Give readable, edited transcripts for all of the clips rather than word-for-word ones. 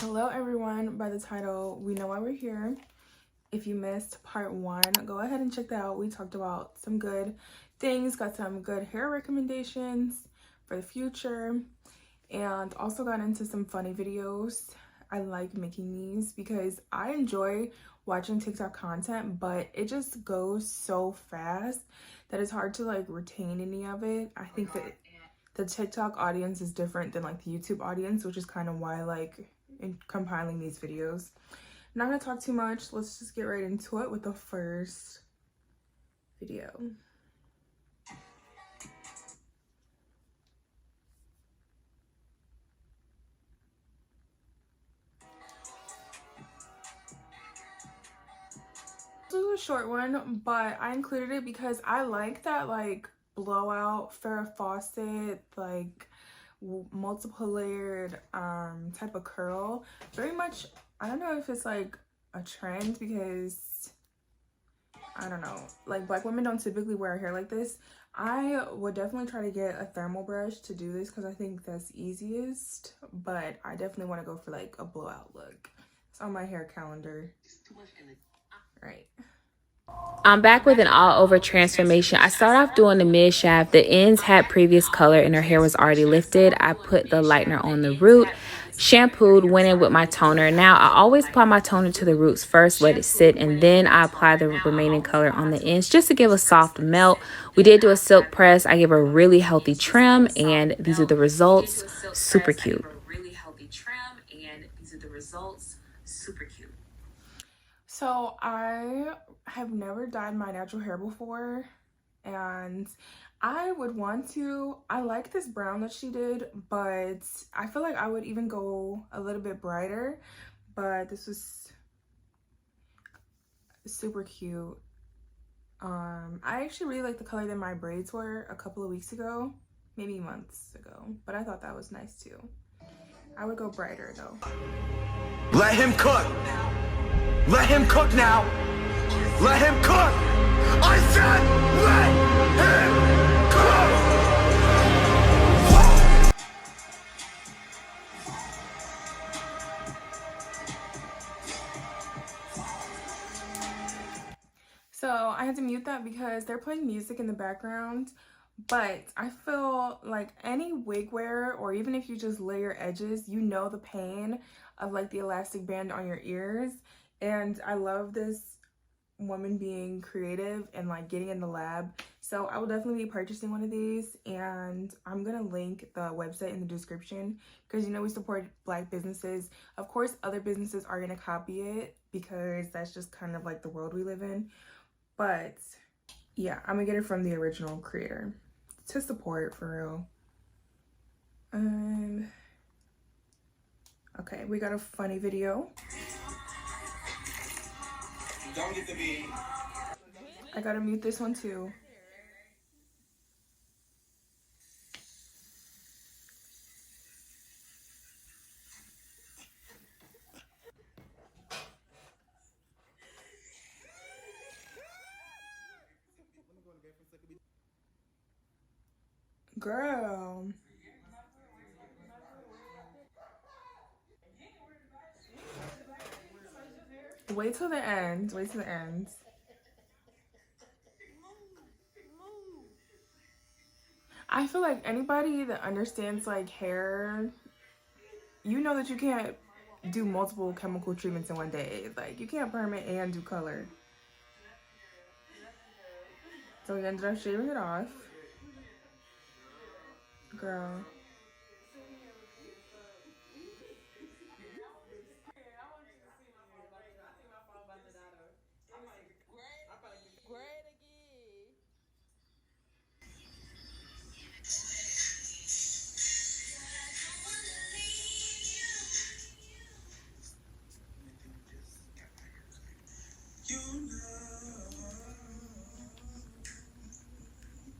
Hello everyone. By the title, we know why we're here. If you missed part 1, go ahead and check that out. We talked about some good things, got some good hair recommendations for the future, and also got into some funny videos. I like making these because I enjoy watching TikTok content, but it just goes so fast that it's hard to like retain any of it. I think that the TikTok audience is different than like the YouTube audience, which is kind of why I like in compiling these videos. I'm not gonna talk too much. Let's just get right into it with the first video. This was a short one, but I included it because I like that like blowout Farrah Fawcett like multiple layered type of curl. Very much, I don't know if it's like a trend because I don't know, like black women don't typically wear hair like this. I would definitely try to get a thermal brush to do this because I think that's easiest, but I definitely want to go for like a blowout look. It's on my hair calendar. Right. I'm back with an all-over transformation. I started off doing the mid shaft. The ends had previous color and her hair was already lifted. I put the lightener on the root, shampooed, went in with my toner. Now, I always apply my toner to the roots first, let it sit, and then I apply the remaining color on the ends just to give a soft melt. We did do a silk press. I gave her a really healthy trim, and these are the results. Super cute. So I have never dyed my natural hair before, and I would want to. I like this brown that she did, but I feel like I would even go a little bit brighter, but this was super cute. I actually really like the color that my braids were a couple of weeks ago, maybe months ago, but I thought that was nice too. I would go brighter though. Let him cook. Let him cook now. Let him cook. I said let him cook. So I had to mute that because they're playing music in the background, but I feel like any wig wear, or even if you just layer edges, you know the pain of like the elastic band on your ears. And I love this woman being creative and like getting in the lab. So I will definitely be purchasing one of these, and I'm gonna link the website in the description because you know we support black businesses. Of course other businesses are gonna copy it because that's just kind of like the world we live in, but yeah, I'm gonna get it from the original creator to support for real. Okay, we got a funny video. Don't get the beat. I gotta mute this one too. Girl. Wait till the end. Wait till the end. I feel like anybody that understands like hair, you know that you can't do multiple chemical treatments in one day. Like you can't perm it and do color. So we ended up shaving it off. Girl.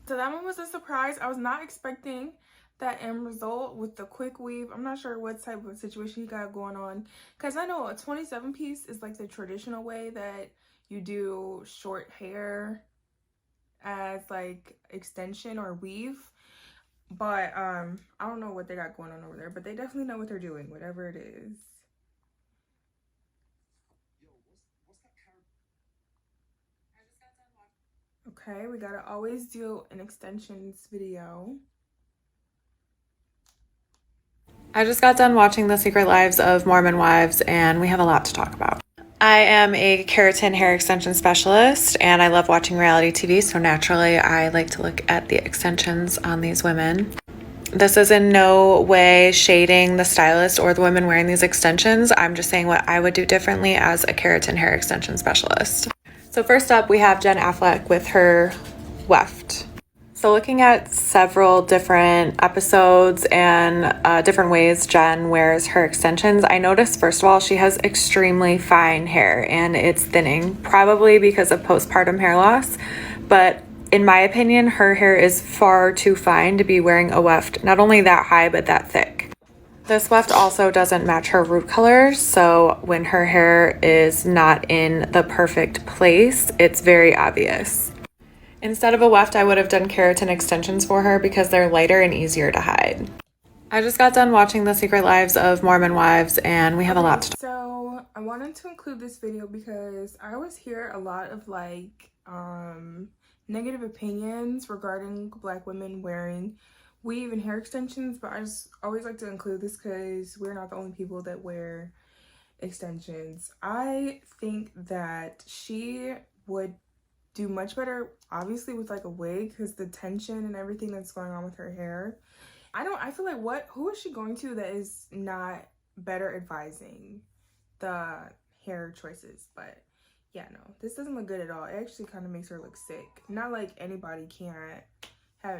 So that one was a surprise. I was not expecting that end result with the quick weave. I'm not sure what type of situation he got going on, because I know a 27 piece is like the traditional way that you do short hair as like extension or weave, but I don't know what they got going on over there, but they definitely know what they're doing, whatever it is. Okay, we gotta always do an extensions video. I just got done watching The Secret Lives of Mormon Wives, and we have a lot to talk about. I am a keratin hair extension specialist, and I love watching reality TV, so naturally I like to look at the extensions on these women. This is in no way shading the stylist or the women wearing these extensions. I'm just saying what I would do differently as a keratin hair extension specialist. So first up, we have Jen Affleck with her weft. So looking at several different episodes and different ways Jen wears her extensions, I noticed, first of all, she has extremely fine hair and it's thinning, probably because of postpartum hair loss. But in my opinion, her hair is far too fine to be wearing a weft, not only that high, but that thick. This weft also doesn't match her root color, so when her hair is not in the perfect place, it's very obvious. Instead of a weft, I would have done keratin extensions for her because they're lighter and easier to hide. I just got done watching The Secret Lives of Mormon Wives, and we have a lot to talk. So I wanted to include this video because I always hear a lot of like negative opinions regarding Black women wearing weave and hair extensions, but I just always like to include this because we're not the only people that wear extensions. I think that she would do much better obviously with like a wig because the tension and everything that's going on with her hair. I feel like who is she going to that is not better advising the hair choices? But yeah, no, this doesn't look good at all. It actually kind of makes her look sick. Not like anybody can't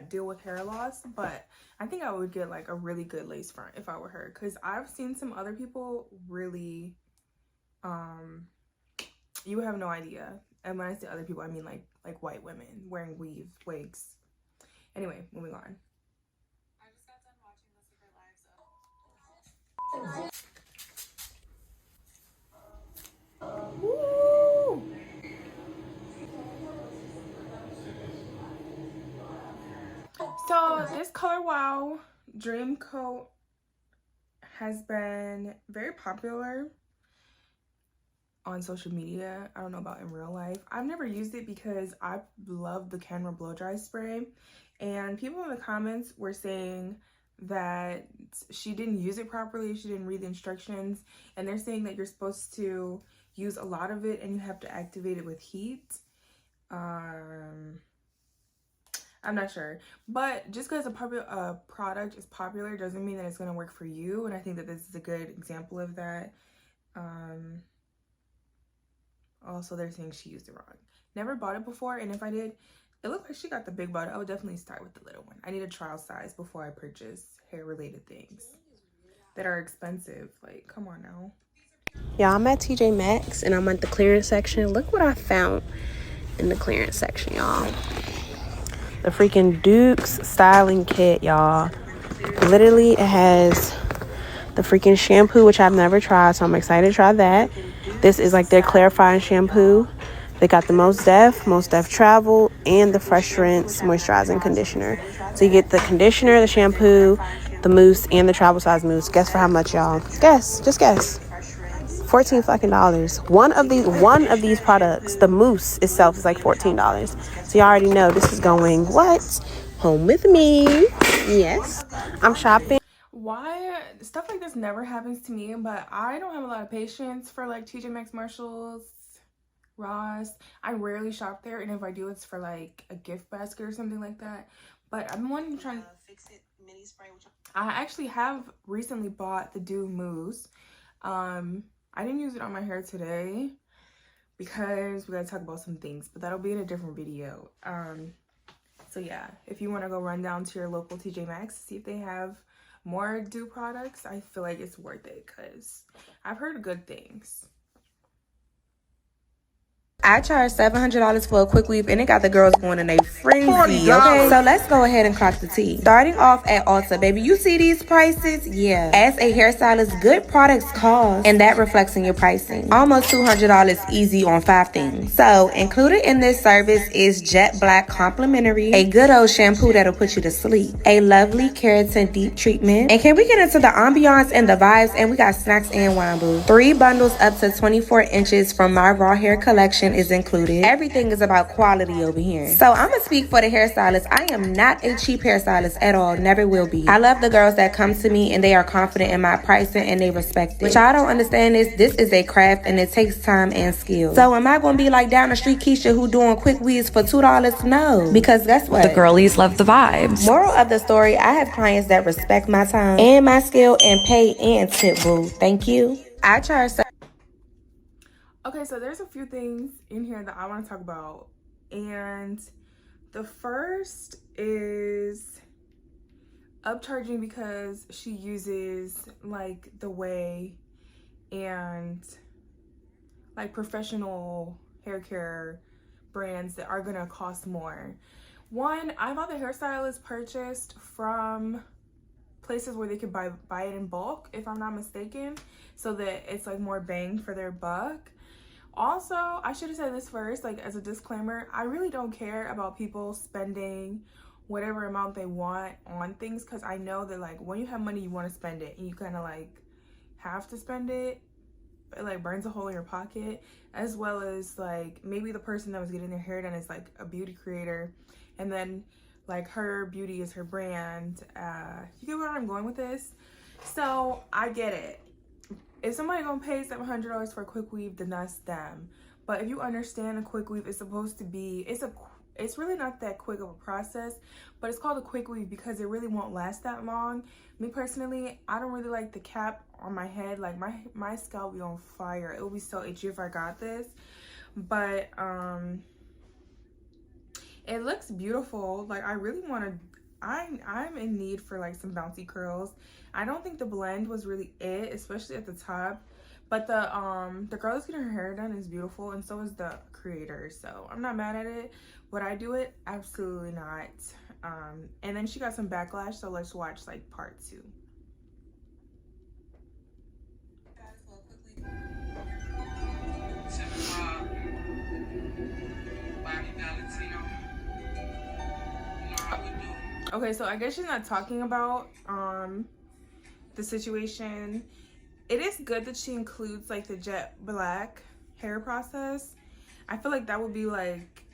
deal with hair loss, but I think I would get like a really good lace front if I were her, because I've seen some other people really you have no idea. And when I say other people, I mean like white women wearing wigs. Anyway, moving on. I just got done watching The Secret Lives of... Woo! So this Color Wow Dream Coat has been very popular on social media. I don't know about in real life. I've never used it because I love the camera blow dry spray, and people in the comments were saying that she didn't use it properly, she didn't read the instructions, and they're saying that you're supposed to use a lot of it and you have to activate it with heat. I'm not sure, but just because a product is popular doesn't mean that it's going to work for you, and I think that this is a good example of that. Also, they're saying she used it wrong. Never bought it before, and if I did, it looked like she got the big bottle. I would definitely start with the little one. I need a trial size before I purchase hair-related things that are expensive. Like, come on now. Yeah, I'm at Tjmaxx, and I'm at the clearance section. Look what I found in the clearance section, y'all. The freaking Doux styling kit, y'all. Literally, it has the freaking shampoo, which I've never tried, so I'm excited to try that. This is like their clarifying shampoo. They got the Most Def Travel, and the Fresh Rinse moisturizing conditioner. So you get the conditioner, the shampoo, the mousse, and the travel size mousse. Guess for how much, y'all? Guess. Just guess. $14 fucking dollars. One of these products, the mousse itself, is like $14. So you already know this is going what? Home with me. Yes. I'm shopping. Why stuff like this never happens to me, but I don't have a lot of patience for like Tjmaxx, Marshalls, Ross. I rarely shop there, and if I do, it's for like a gift basket or something like that. But I'm wanting to try Fix It mini spray. I actually have recently bought the Doux mousse. I didn't use it on my hair today because we gotta talk about some things, but that'll be in a different video. So yeah, if you want to go run down to your local Tjmaxx, see if they have more Doux products, I feel like it's worth it because I've heard good things. I charged $700 for a quick weave, and it got the girls going in a frenzy, okay? So let's go ahead and clock the tea. Starting off at Ulta, baby. You see these prices? Yeah. As a hairstylist, good products cost, and that reflects in your pricing. Almost $200 easy on 5 things. So included in this service is Jet Black Complimentary, a good old shampoo that'll put you to sleep, a lovely keratin deep treatment, and can we get into the ambiance and the vibes? And we got snacks and wine, boo. 3 bundles up to 24 inches from my raw hair collection, is included. Everything is about quality over here. So I'm gonna speak for the hairstylist. I am not a cheap hairstylist at all, never will be. I love the girls that come to me and they are confident in my pricing and they respect it. What y'all don't understand is this is a craft and it takes time and skill. So am I gonna be like down the street Keisha who doing quick weaves for $2? No, because guess what? The girlies love the vibes. Moral of the story, I have clients that respect my time and my skill and pay and tip, boo. Thank you. I charge. Okay, so there's a few things in here that I want to talk about, and the first is upcharging because she uses like the way and like professional hair care brands that are gonna cost more. One, I thought the hairstylist purchased from places where they could buy it in bulk, if I'm not mistaken, so that it's like more bang for their buck. Also, I should have said this first, like as a disclaimer, I really don't care about people spending whatever amount they want on things, because I know that like when you have money you want to spend it and you kind of like have to spend it. It like burns a hole in your pocket, as well as like maybe the person that was getting their hair done is like a beauty creator, and then like her beauty is her brand. You get where I'm going with this? So I get it. If somebody gonna pay $700 for a quick weave, then that's them. But if you understand a quick weave is supposed to be, it's really not that quick of a process, but it's called a quick weave because it really won't last that long. Me personally, I don't really like the cap on my head. Like my scalp be on fire. It will be so itchy if I got this. But it looks beautiful. Like I really want to, I'm in need for like some bouncy curls. I don't think the blend was really it, especially at the top. But the girl that's getting her hair done is beautiful, and so is the creator. So I'm not mad at it. Would I do it? Absolutely not. And then she got some backlash, so let's watch like part 2. Okay, so I guess she's not talking about the situation. It is good that she includes like the jet black hair process. I feel like that would be like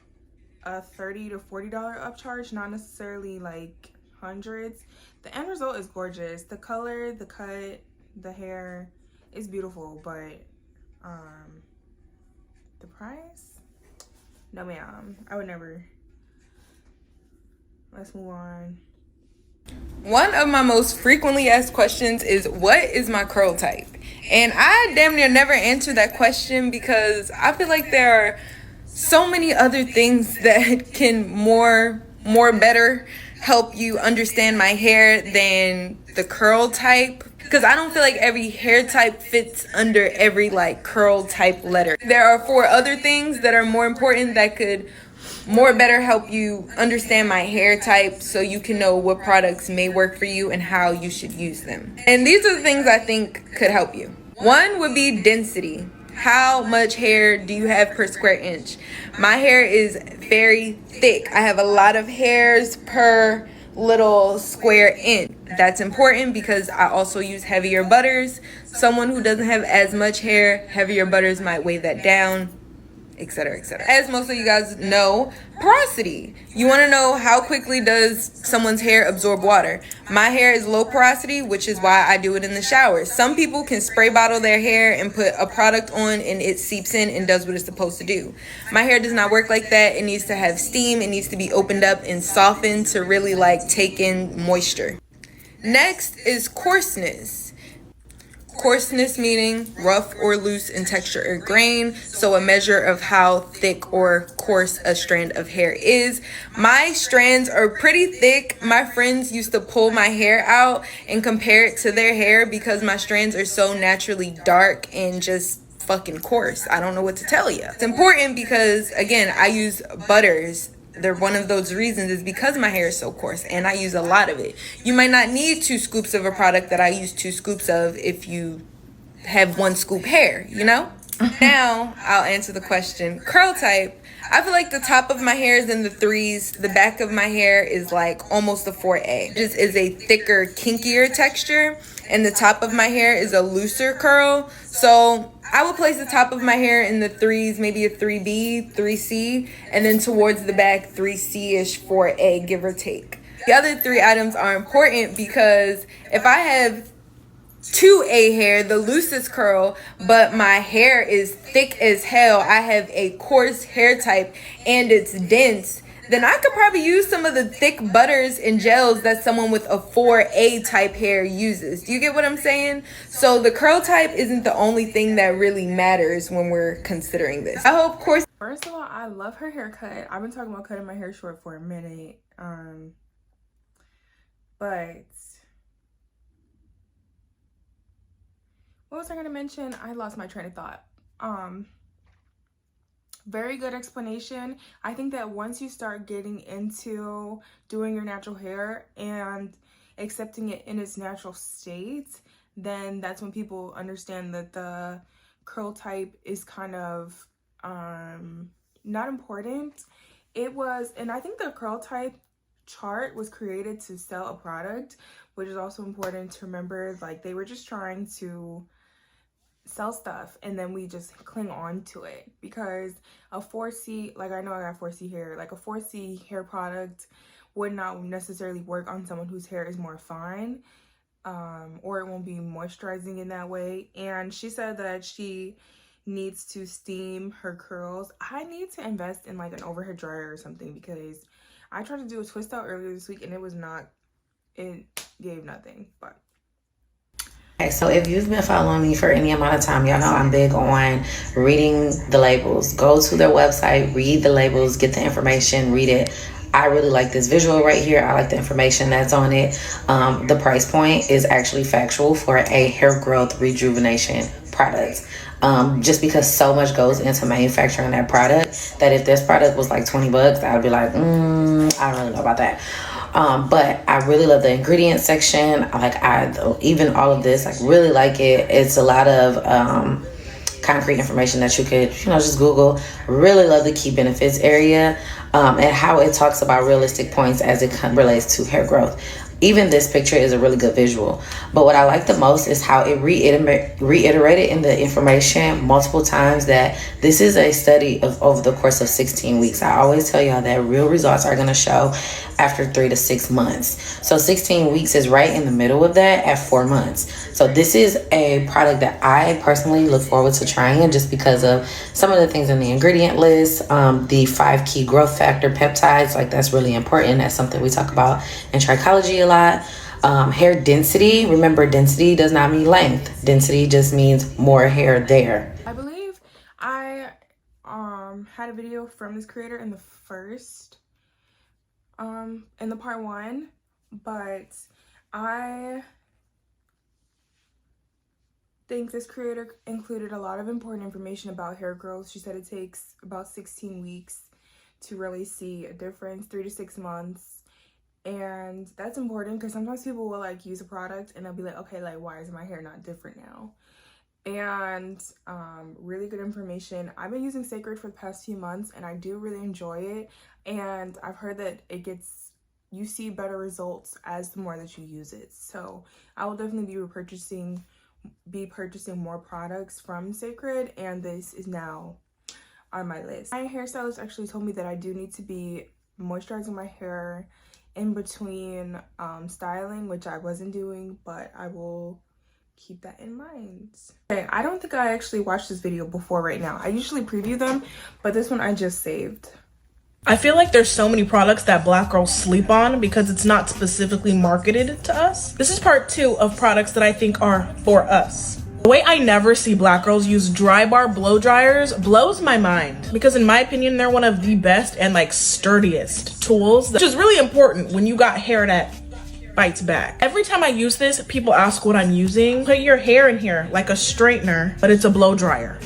a $30 to $40 upcharge, not necessarily like hundreds. The end result is gorgeous. The color, the cut, the hair is beautiful, but the price? No ma'am, I would never. Let's move on. One of my most frequently asked questions is, what is my curl type? And I damn near never answer that question because I feel like there are so many other things that can more better help you understand my hair than the curl type. Because I don't feel like every hair type fits under every like curl type letter. There are 4 other things that are more important that could more better help you understand my hair type, so you can know what products may work for you and how you should use them. And these are the things I think could help you. One would be density. How much hair do you have per square inch? My hair is very thick. I have a lot of hairs per little square inch. That's important because I also use heavier butters. Someone who doesn't have as much hair, heavier butters might weigh that down, etc., etc. As most of you guys know, porosity. You want to know how quickly does someone's hair absorb water. My hair is low porosity, which is why I do it in the shower. Some people can spray bottle their hair and put a product on and it seeps in and does what it's supposed to do. My hair does not work like that. It needs to have steam. It needs to be opened up and softened to really like take in moisture. Next is coarseness. Coarseness meaning rough or loose in texture or grain, so a measure of how thick or coarse a strand of hair is. My strands are pretty thick. My friends used to pull my hair out and compare it to their hair because my strands are so naturally dark and just fucking coarse. I don't know what to tell you. It's important because, again, I use butters. They're one of those reasons is because my hair is so coarse and I use a lot of it. You might not need 2 scoops of a product that I use 2 scoops of if you have 1 scoop hair, you know? Now I'll answer the question. Curl type. I feel like the top of my hair is in the 3s. The back of my hair is like almost a 4A. Just is a thicker, kinkier texture. And the top of my hair is a looser curl. So I would place the top of my hair in the 3s, maybe a 3B, 3C. And then towards the back, 3C-ish, 4A, give or take. The other 3 items are important because if I have 2A hair, the loosest curl, but my hair is thick as hell, I have a coarse hair type and it's dense, then I could probably use some of the thick butters and gels that someone with a 4A type hair uses. Do you get what I'm saying? So the curl type isn't the only thing that really matters when we're considering this. I hope course. First of all, I love her haircut. I've been talking about cutting my hair short for a minute. But what was I gonna mention? I lost my train of thought. Very good explanation. I think that once you start getting into doing your natural hair and accepting it in its natural state, then that's when people understand that the curl type is kind of not important. It was, and I think the curl type chart was created to sell a product, which is also important to remember. Like, they were just trying to sell stuff and then we just cling on to it, because a 4C, like, I know I got 4C hair, like a 4C hair product would not necessarily work on someone whose hair is more fine, or it won't be moisturizing in that way. And she said that she needs to steam her curls. I need to invest in like an overhead dryer or something, because I tried to do a twist out earlier this week and it gave nothing. But okay, so if you've been following me for any amount of time, y'all know I'm big on reading the labels. Go to their website, read the labels, get the information, read it. I really like this visual right here. I like the information that's on it. The price point is actually factual for a hair growth rejuvenation product. Just because so much goes into manufacturing that product, that if this product was like 20 bucks, I'd be like, I don't really know about that. But I really love the ingredient section. Even all of this, like, really like it. It's a lot of concrete information that you could, just Google. Really love the key benefits area, and how it talks about realistic points as it relates to hair growth. Even this picture is a really good visual. But what I like the most is how it reiterated in the information multiple times that this is a study of over the course of 16 weeks. I always tell y'all that real results are going to show after 3 to 6 months. So 16 weeks is right in the middle of that at 4 months. So this is a product that I personally look forward to trying, just because of some of the things in the ingredient list, the 5 key growth factor peptides. Like, that's really important. That's something we talk about in trichology a lot. Hair density. Remember, density does not mean length. Density just means more hair there. I believe I had a video from this creator in the first in the part 1, but I think this creator included a lot of important information about hair growth. She said it takes about 16 weeks to really see a difference, 3 to 6 months. And that's important, because sometimes people will like use a product and they'll be like, okay, like, why is my hair not different now? And really good information. I've been using Cecred for the past few months and I do really enjoy it. And I've heard that you see better results as the more that you use it. So I will definitely be purchasing more products from Cecred, and this is now on my list. My hairstylist actually told me that I do need to be moisturizing my hair in between styling, which I wasn't doing, but I will keep that in mind. Okay, I don't think I actually watched this video before right now. I usually preview them, but this one I just saved. I feel like there's so many products that Black girls sleep on because it's not specifically marketed to us. This is part 2 of products that I think are for us. The way I never see Black girls use drybar blow dryers blows my mind, because in my opinion, they're one of the best and like sturdiest tools, which is really important when you got hair that bites back. Every time I use this, people ask what I'm using. Put your hair in here like a straightener, but it's a blow dryer.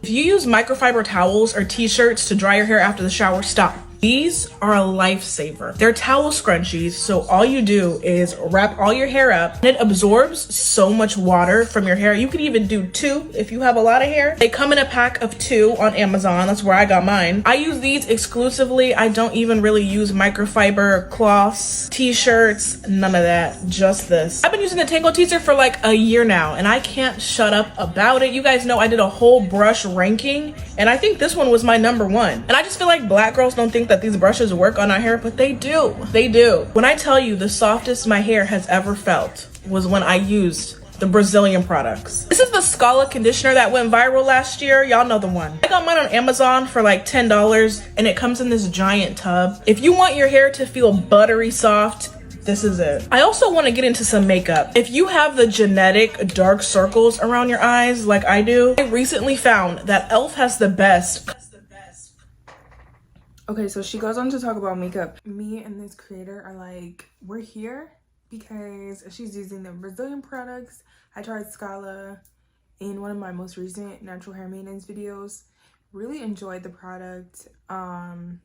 If you use microfiber towels or t-shirts to dry your hair after the shower, stop. These are a lifesaver. They're towel scrunchies, so all you do is wrap all your hair up and it absorbs so much water from your hair. You can even do 2 if you have a lot of hair. They come in a pack of 2 on Amazon. That's where I got mine. I use these exclusively. I don't even really use microfiber cloths, t-shirts, none of that, just this. I've been using the Tangle Teaser for like a year now and I can't shut up about it. You guys know I did a whole brush ranking and I think this one was my #1. And I just feel like black girls don't think that these brushes work on our hair, but they do. They do. When I tell you the softest my hair has ever felt was when I used the Brazilian products. This is the Scala conditioner that went viral last year. Y'all know the one. I got mine on Amazon for like $10 and it comes in this giant tub. If you want your hair to feel buttery soft, this is it. I also want to get into some makeup. If you have the genetic dark circles around your eyes like I do, I recently found that e.l.f. has the best. Okay, so she goes on to talk about makeup. Me and this creator are like, we're here because she's using the Brazilian products. I tried Scala in one of my most recent natural hair maintenance videos. Really enjoyed the product. And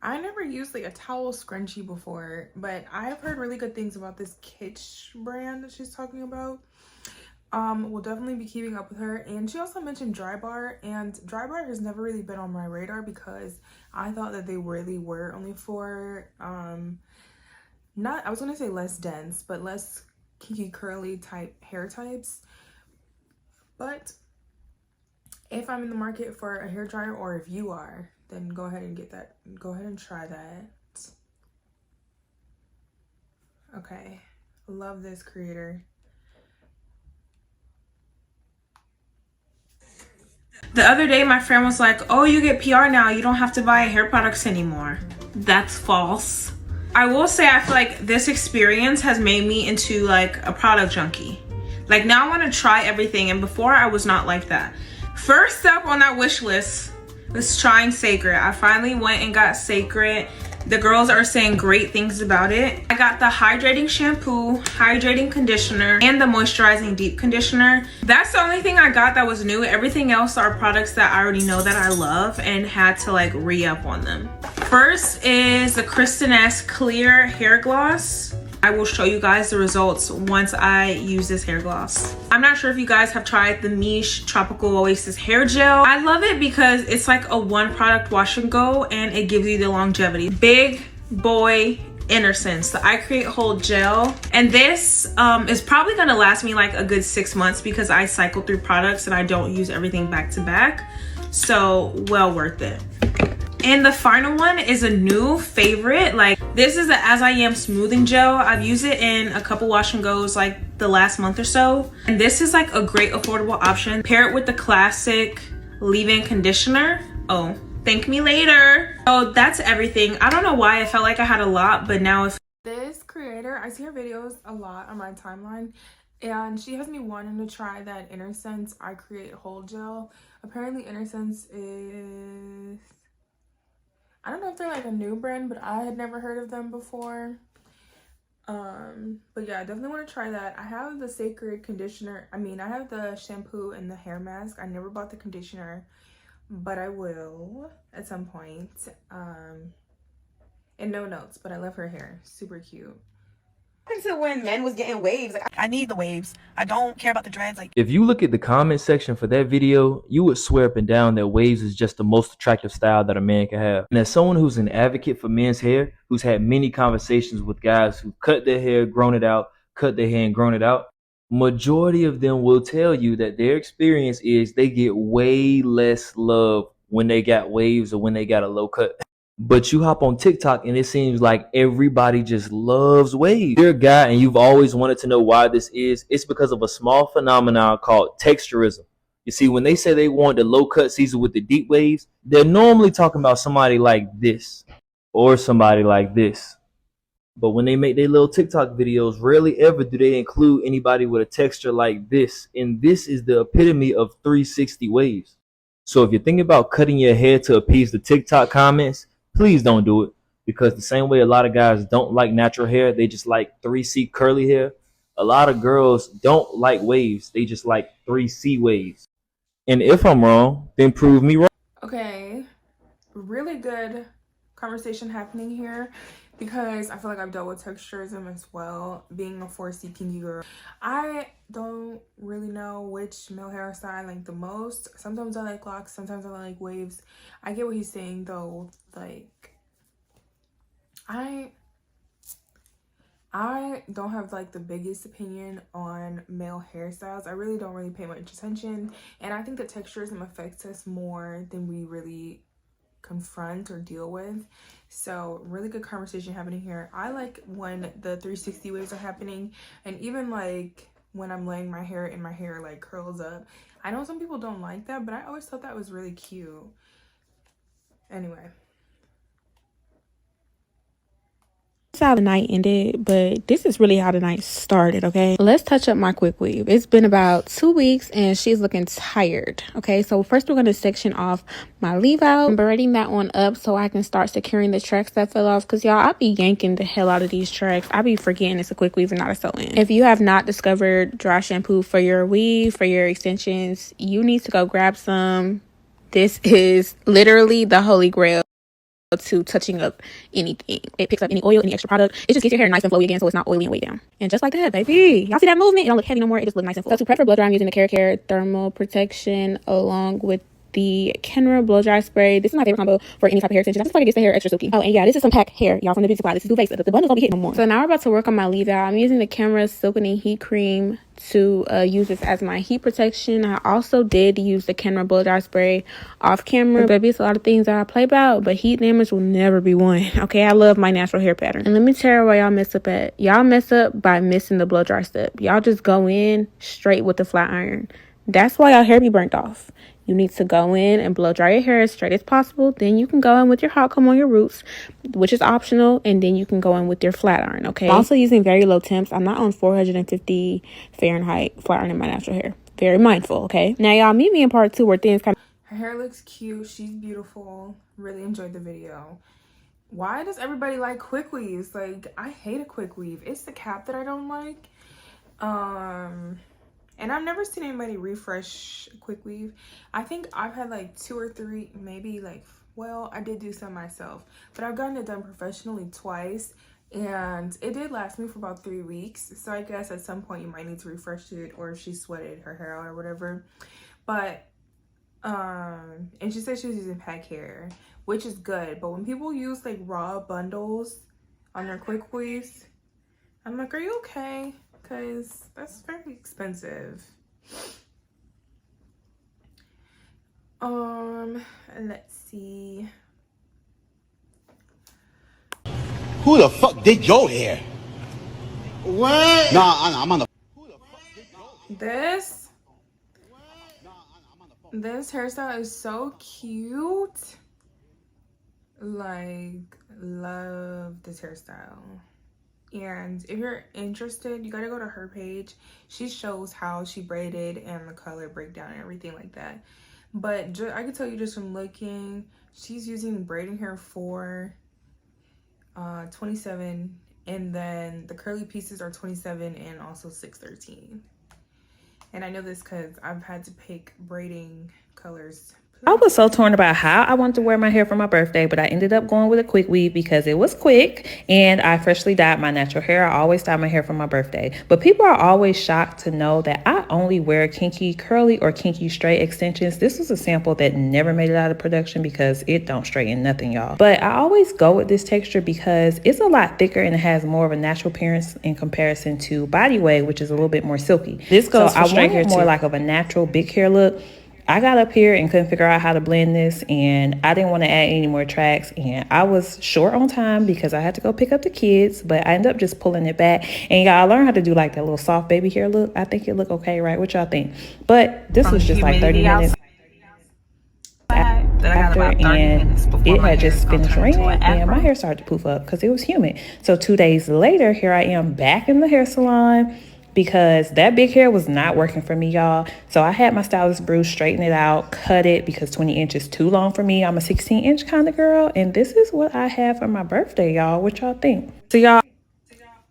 I never used like a towel scrunchie before, but I've heard really good things about this Kitsch brand that she's talking about. We'll definitely be keeping up with her. And she also mentioned drybar, and drybar has never really been on my radar because I thought that they really were only for not, I was gonna say less dense, but less kinky curly type hair types. But if I'm in the market for a hair dryer, or if you are, then go ahead and get that. Go ahead and try that. Okay, love this creator. The other day, my friend was like, oh, you get PR now. You don't have to buy hair products anymore. That's false. I will say, I feel like this experience has made me into like a product junkie. Like now I want to try everything. And before I was not like that. First up on that wish list was trying Cecred. I finally went and got Cecred. The girls are saying great things about it. I got the hydrating shampoo, hydrating conditioner, and the moisturizing deep conditioner. That's the only thing I got that was new. Everything else are products that I already know that I love and had to like re-up on them. First is the Kristin Clear Hair Gloss. I will show you guys the results once I use this hair gloss. I'm not sure if you guys have tried the Miche Tropical Oasis Hair Gel. I love it because it's like a one product wash and go and it gives you the longevity. Big Boy Innocence, the I Create Hold Gel. And this is probably gonna last me like a good 6 months because I cycle through products and I don't use everything back to back. So well worth it. And the final one is a new favorite. Like this is the As I Am smoothing gel. I've used it in a couple wash and goes like the last month or so. And this is like a great affordable option. Pair it with the classic leave-in conditioner. Oh, thank me later. Oh, that's everything. I don't know why I felt like I had a lot, but now if this creator, I see her videos a lot on my timeline, and she has me wanting to try that Innocence I Create Hold Gel. Apparently Innocence is, I don't know if they're like a new brand, but I had never heard of them before. But yeah, I definitely want to try that. I have the Cecred conditioner. I mean, I have the shampoo and the hair mask. I never bought the conditioner, but I will at some point. And no notes, but I love her hair. Super cute. To when men was getting waves, like I need the waves. I don't care about the dreads. Like if you look at the comment section for that video, you would swear up and down that waves is just the most attractive style that a man can have. And as someone who's an advocate for men's hair, who's had many conversations with guys who cut their hair, grown it out, cut their hair and grown it out, majority of them will tell you that their experience is they get way less love when they got waves or when they got a low cut. But you hop on TikTok and it seems like everybody just loves waves. If you're a guy and you've always wanted to know why this is, it's because of a small phenomenon called texturism. You see, when they say they want the low cut season with the deep waves, they're normally talking about somebody like this or somebody like this. But when they make their little TikTok videos, rarely ever do they include anybody with a texture like this. And this is the epitome of 360 waves. So if you're thinking about cutting your hair to appease the TikTok comments, please don't do it, because the same way a lot of guys don't like natural hair, they just like 3C curly hair. A lot of girls don't like waves, they just like 3C waves. And if I'm wrong, then prove me wrong. Okay, really good conversation happening here, because I feel like I've dealt with texturism as well, being a 4C kinky girl. I don't really know which male hairstyle I like the most. Sometimes I like locks, sometimes I like waves. I get what he's saying though. Like, I don't have like the biggest opinion on male hairstyles. I really don't really pay much attention, and I think that texturism affects us more than we really confront or deal with. So really good conversation happening here. I like when the 360 waves are happening, and even like when I'm laying my hair and my hair like curls up. I know some people don't like that, but I always thought that was really cute. Anyway, how the night ended, but this is really how the night started. Okay, let's touch up my quick weave. It's been about 2 weeks and she's looking tired. Okay, so first we're going to section off my leave out. I'm braiding that one up so I can start securing the tracks that fell off, because y'all, I be yanking the hell out of these tracks. I be forgetting it's a quick weave and not a sew-in. If you have not discovered dry shampoo for your weave, for your extensions, you need to go grab some. This is literally the holy grail to touching up anything. It picks up any oil, any extra product. It just gets your hair nice and flowy again, so it's not oily and way down. And just like that, baby, y'all see that movement? It don't look heavy no more. It just look nice and full. So to prep for blow dry, I'm using the Care thermal protection along with the Kenra blow dry spray. This is my favorite combo for any type of hair extension. I just feel like it gets the hair extra silky. Oh, and yeah, this is some pack hair, y'all, from the beauty supply. This is Doux. The bundles don't be hitting no more. So now we're about to work on my leave out. I'm using the Kenra silkening heat cream to use this as my heat protection. I also did use the Kenra blow dry spray off camera. Baby, it's a lot of things that I play about, but heat damage will never be one. Okay, I love my natural hair pattern. And let me tell you where y'all mess up at. Y'all mess up by missing the blow dry step. Y'all just go in straight with the flat iron. That's why y'all hair be burnt off. You need to go in and blow dry your hair as straight as possible. Then you can go in with your hot comb on your roots, which is optional. And then you can go in with your flat iron, okay? I'm also using very low temps. I'm not on 450 Fahrenheit flat iron in my natural hair. Very mindful, okay? Now, y'all, meet me in part 2 where things kind of... her hair looks cute. She's beautiful. Really enjoyed the video. Why does everybody like quick weaves? Like, I hate a quick weave. It's the cap that I don't like. And I've never seen anybody refresh a quick weave. I think I've had like 2 or 3, maybe like, well, I did do some myself, but I've gotten it done professionally twice, and it did last me for about 3 weeks. So I guess at some point you might need to refresh it, or if she sweated her hair out or whatever. But and she said she was using pack hair, which is good. But when people use like raw bundles on their quick weaves, I'm like, are you okay? Because that's very expensive. Let's see. Who the fuck did your hair? What? Nah, I'm on the... This hairstyle is so cute. Like, love this hairstyle. And if you're interested, you gotta go to her page. She shows how she braided and the color breakdown and everything like that. But I can tell you just from looking, she's using braiding hair for 27, and then the curly pieces are 27 and also 613. And I know this because I've had to pick braiding colors. I was so torn about how I wanted to wear my hair for my birthday, but I ended up going with a quick weave because it was quick and I freshly dyed my natural hair. I always dye my hair for my birthday. But people are always shocked to know that I only wear kinky curly or kinky straight extensions. This was a sample that never made it out of production because it don't straighten nothing, y'all. But I always go with this texture because it's a lot thicker and it has more of a natural appearance in comparison to body wave, which is a little bit more silky. This goes for straight hair more like of a natural big hair look. I got up here and couldn't figure out how to blend this, and I didn't want to add any more tracks, and I was short on time because I had to go pick up the kids, but I ended up just pulling it back. And y'all, I learned how to do like that little soft baby hair look. I think it looked okay, right? What y'all think? But this was just like 30 minutes after, and it had just finished raining, and my hair started to poof up because it was humid. So 2 days later, here I am back in the hair salon, because that big hair was not working for me, y'all. So I had my stylist Bruce straighten it out, cut it, because 20 inches is too long for me. I'm a 16-inch kind of girl, and this is what I have for my birthday, y'all. What y'all think? So y'all,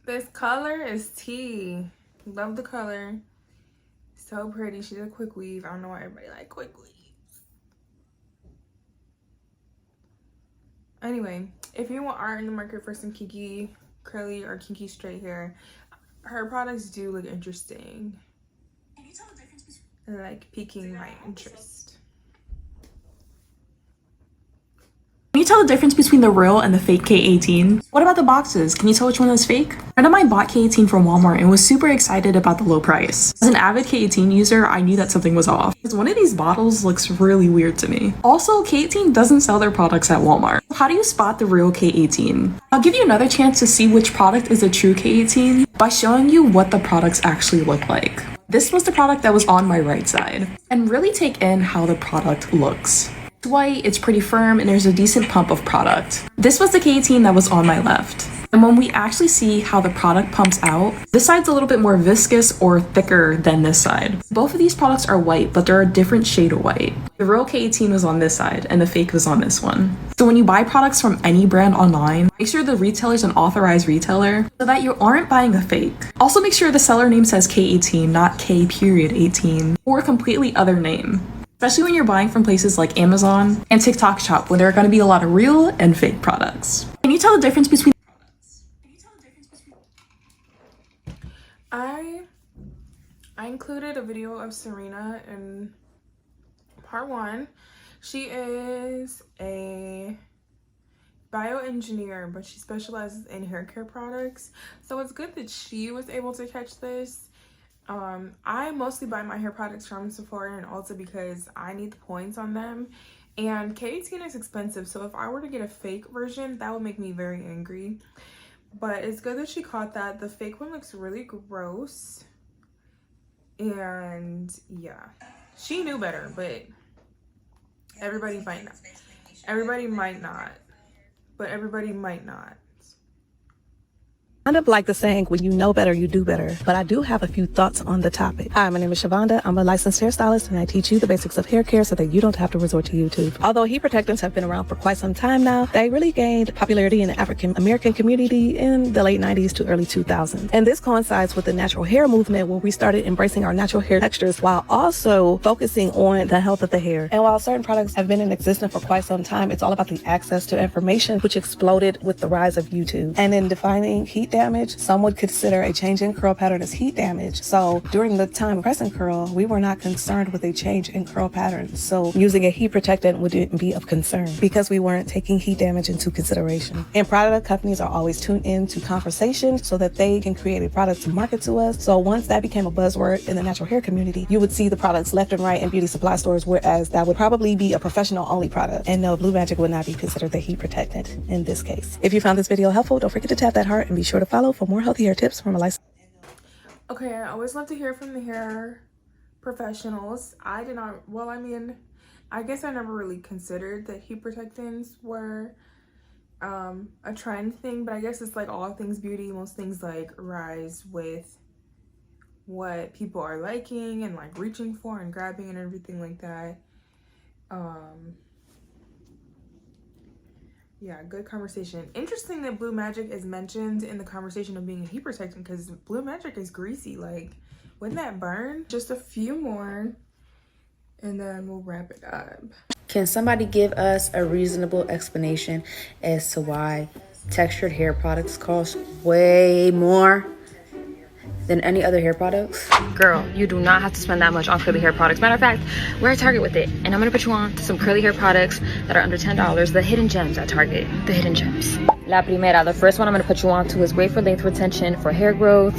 this color is tea. Love the color. So pretty. She did a quick weave. I don't know why everybody like quick weaves. Anyway, if you are in the market for some kinky curly or kinky straight hair, her products do look interesting. They're like piquing my interest. Can you tell the difference between the real and the fake K18? What about the boxes? Can you tell which one is fake? A friend of mine bought K18 from Walmart and was super excited about the low price. As an avid K18 user, I knew that something was off, because one of these bottles looks really weird to me. Also, K18 doesn't sell their products at Walmart. How do you spot the real K18? I'll give you another chance to see which product is a true K18 by showing you what the products actually look like. This was the product that was on my right side, and really take in how the product looks. It's white, it's pretty firm, and there's a decent pump of product. This was the K18 that was on my left. And when we actually see how the product pumps out, this side's a little bit more viscous or thicker than this side. Both of these products are white, but they're a different shade of white. The real K18 was on this side, and the fake was on this one. So when you buy products from any brand online, make sure the retailer's an authorized retailer so that you aren't buying a fake. Also make sure the seller name says K18, not K.18, or a completely other name. Especially when you're buying from places like Amazon and TikTok Shop, where there are going to be a lot of real and fake products. Can you tell the difference between I included a video of Serena in part 1. She is a bioengineer, but she specializes in hair care products. So it's good that she was able to catch this. I mostly buy my hair products from Sephora and Ulta because I need the points on them. And K18 is expensive, so if I were to get a fake version, that would make me very angry. But it's good that she caught that. The fake one looks really gross. And yeah, she knew better, but everybody might not. Everybody might not. But everybody might not. Kind of like the saying, when you know better, you do better. But I do have a few thoughts on the topic. Hi, my name is Shavonda. I'm a licensed hairstylist, and I teach you the basics of hair care so that you don't have to resort to YouTube. Although heat protectants have been around for quite some time now, they really gained popularity in the African American community in the late 90s to early 2000s. And this coincides with the natural hair movement, where we started embracing our natural hair textures while also focusing on the health of the hair. And while certain products have been in existence for quite some time, it's all about the access to information, which exploded with the rise of YouTube. And in defining heat damage, some would consider a change in curl pattern as heat damage. So during the time of press and curl, we were not concerned with a change in curl patterns. So using a heat protectant wouldn't be of concern because we weren't taking heat damage into consideration. And product companies are always tuned into conversation so that they can create a product to market to us. So once that became a buzzword in the natural hair community, you would see the products left and right in beauty supply stores, whereas that would probably be a professional only product. And no, Blue Magic would not be considered the heat protectant in this case. If you found this video helpful, don't forget to tap that heart and be sure to follow for more healthy hair tips from a licensed. Okay, I always love to hear from the hair professionals. I did not, well, I mean, I guess I never really considered that heat protectants were a trend thing, but I guess it's like all things beauty. Most things like rise with what people are liking and like reaching for and grabbing and everything like that. Yeah, good conversation. Interesting that Blue Magic is mentioned in the conversation of being a heat protectant, because Blue Magic is greasy. Like, wouldn't that burn? Just a few more and then we'll wrap it up. Can somebody give us a reasonable explanation as to why textured hair products cost way more than any other hair products? Girl, you do not have to spend that much on curly hair products. Matter of fact, we're at Target with it, and I'm gonna put you on to some curly hair products that are under $10. The hidden gems at Target. The hidden gems. La primera, the first one I'm gonna put you on to is great for length retention, for hair growth.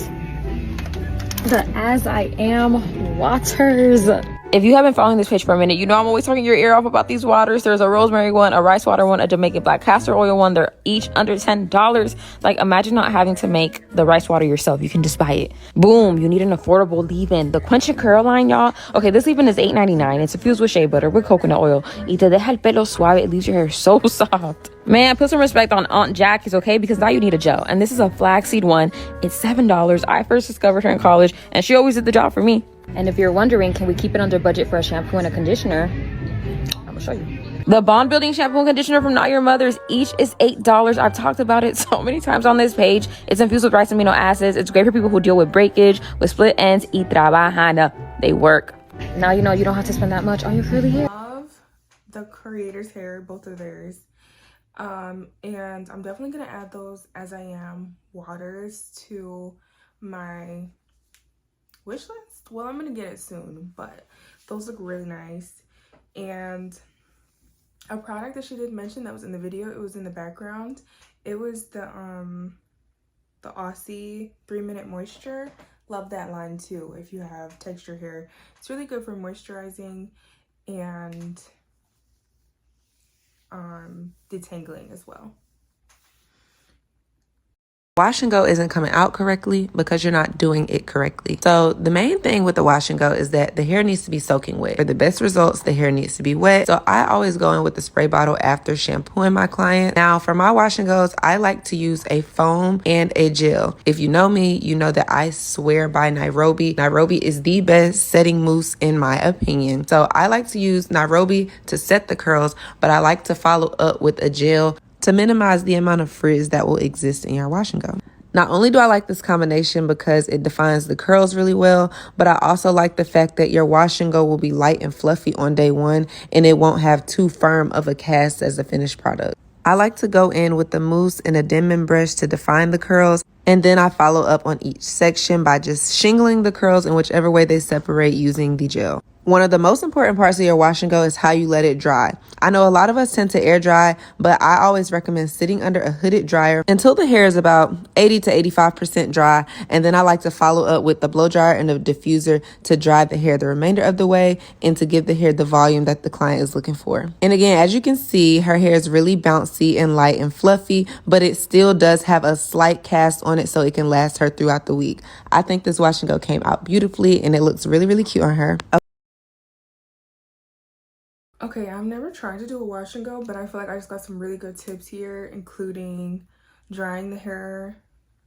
The As I Am waters. If you have been following this page for a minute, you know I'm always talking your ear off about these waters. There's a rosemary one, a rice water one, a Jamaican black castor oil one. They're each under $10. Like, imagine not having to make the rice water yourself. You can just buy it. Boom, you need an affordable leave-in. The Quench and Curl line, y'all. Okay, this leave-in is $8.99. It's infused with shea butter with coconut oil. Y te deja el pelo suave. It leaves your hair so soft. Man, put some respect on Aunt Jackie's, okay? Because now you need a gel. And this is a flaxseed one. It's $7. I first discovered her in college, and she always did the job for me. And if you're wondering, can we keep it under budget for a shampoo and a conditioner? I'm gonna show you. The bond building shampoo and conditioner from Not Your Mother's, each is $8. I've talked about it so many times on this page. It's infused with rice amino acids. It's great for people who deal with breakage, with split ends, y trabajan. They work. Now you know you don't have to spend that much on your curly hair. Love the creator's hair, both of theirs. And I'm definitely gonna add those as I am waters to my wish list. Well, I'm gonna get it soon, but those look really nice. And a product that she did mention that was in the video, it was in the background, it was the Aussie 3-minute moisture. Love that line too if you have texture hair. It's really good for moisturizing and detangling as well. Wash and go isn't coming out correctly because you're not doing it correctly. So the main thing with the wash and go is that the hair needs to be soaking wet. For the best results, the hair needs to be wet. So I always go in with the spray bottle after shampooing my client. Now for my wash and goes, I like to use a foam and a gel. If you know me, you know that I swear by Nairobi. Nairobi is the best setting mousse in my opinion. So I like to use Nairobi to set the curls, but I like to follow up with a gel to minimize the amount of frizz that will exist in your wash and go. Not only do I like this combination because it defines the curls really well, but I also like the fact that your wash and go will be light and fluffy on day one and it won't have too firm of a cast as a finished product. I like to go in with the mousse and a Denman brush to define the curls, and then I follow up on each section by just shingling the curls in whichever way they separate using the gel. One of the most important parts of your wash and go is how you let it dry. I know a lot of us tend to air dry, but I always recommend sitting under a hooded dryer until the hair is about 80 to 85% dry. And then I like to follow up with the blow dryer and the diffuser to dry the hair the remainder of the way and to give the hair the volume that the client is looking for. And again, as you can see, her hair is really bouncy and light and fluffy, but it still does have a slight cast on it so it can last her throughout the week. I think this wash and go came out beautifully and it looks really, really cute on her. Okay, I've never tried to do a wash and go, but I feel like I just got some really good tips here, including drying the hair,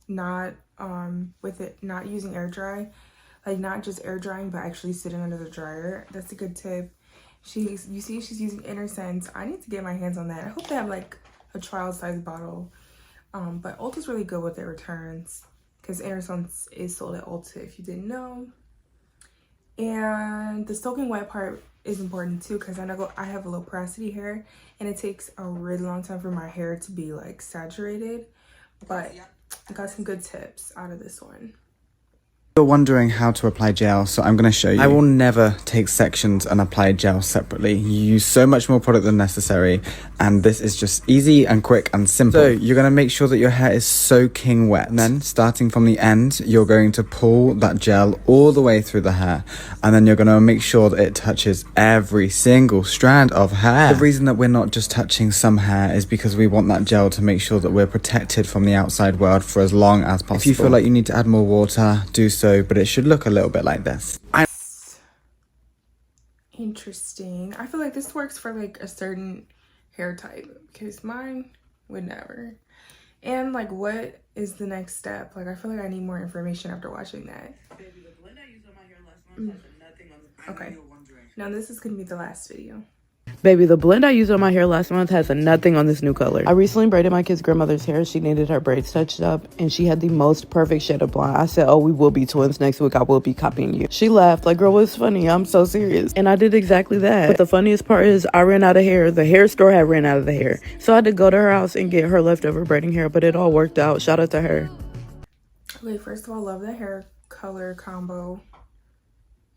not not using air dry, like not just air drying, but actually sitting under the dryer. That's a good tip. You see she's using Inner Sense. I need to get my hands on that. I hope they have like a trial size bottle. But Ulta's really good with their returns because Inner Sense is sold at Ulta if you didn't know. And the soaking wet part is important too because I have a low porosity hair and it takes a really long time for my hair to be like saturated, but I got some good tips out of this one. You're wondering how to apply gel, so I'm going to show you. I will never take sections and apply gel separately. You use so much more product than necessary, and this is just easy and quick and simple. So you're going to make sure that your hair is soaking wet. And then starting from the end, you're going to pull that gel all the way through the hair, and then you're going to make sure that it touches every single strand of hair. The reason that we're not just touching some hair is because we want that gel to make sure that we're protected from the outside world for as long as possible. If you feel like you need to add more water, do so, but it should look a little bit like this. Interesting. I feel like this works for like a certain hair type because mine would never. And like, what is the next step? Like, I feel like I need more information after watching that. Okay, now this is gonna be the last video. Baby, the blend I used on my hair last month has nothing on this new color. I recently braided my kid's grandmother's hair. She needed her braids touched up and she had the most perfect shade of blonde. I said, oh, we will be twins next week. I will be copying you. She laughed like, girl, what's funny? I'm so serious. And I did exactly that. But the funniest part is I ran out of hair. The hair store had ran out of the hair. So I had to go to her house and get her leftover braiding hair, but it all worked out. Shout out to her. Okay, first of all, love the hair color combo.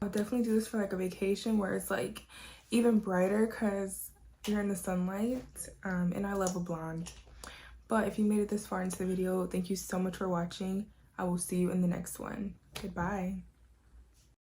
I'll definitely do this for like a vacation where it's like even brighter because you're in the sunlight, and I love a blonde. But if you made it this far into the video, thank you so much for watching. I will see you in the next one. Goodbye.